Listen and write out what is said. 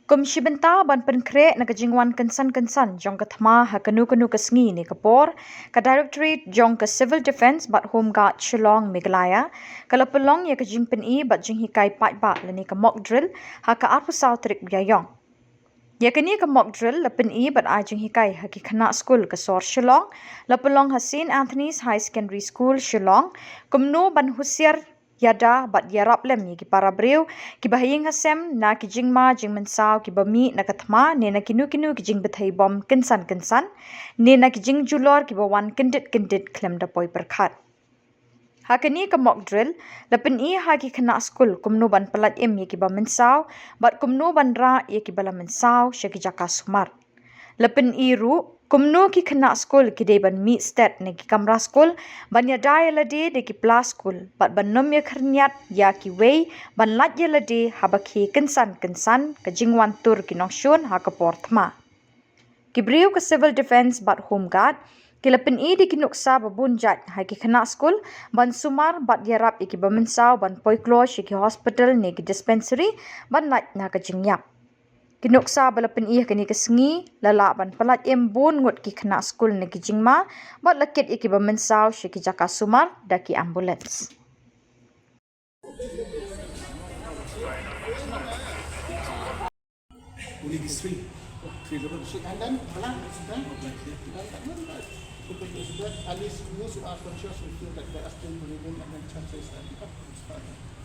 Kum shibenta ban penkre na kajingwan kensan jong ka Thma ha kanu kasngi ni Khubor ka Directorate jong ka Civil Defence bat Home Guard Shillong Meghalaya ka lapelong ya kajing pen bat jing Hikai Paidbah lani ka mock drill ha ka arpu sautrik biayong. Ya kini ka mock drill lapen bat ajing Hikai ha ki khana school ka Sor Shillong lapelong ha St Anthony's High Secondary School Shillong kumno ban husiar Iada bat yarap lem ki para breu ki bahaying hasem na ki jingma jing mensau ki bami na ka Thma ne na kinu ki jing bethai bom kensan ne na ki jing julor ki bawan kendit klem da poi perkhat. Hakani ka mock drill lapen ha ki khana school kumno ban pelat ki ba mensau bat kumno ban ra ki bala mensau syaki jaka sumar. Lapen ru kumno ki khana school ki de ban mi stat ne ki kamra school ban ya Ialade de ki plus school bat ban nom ya kharniat ya ki wei ban lat Ialade habaki kensan ka jingwan tur ki nongshun ha ka por Thma. Ki breu ka civil defence bat home guard ki lapen de ki nuksa babun jat ha ki khana school ban sumar bat yarap ki ba mensau ban poiklo ki hospital ne ki dispensary ban lat na ka jingyap. Kinuksa balapen kini kesengi lala ban pelat bun ngut ki khana school ne ki jingma bat lakit ki ba mensau ki jaka sumar da ki ambulance. Only these three levels. And then, at least those who are conscious will feel that they are still living and then chances that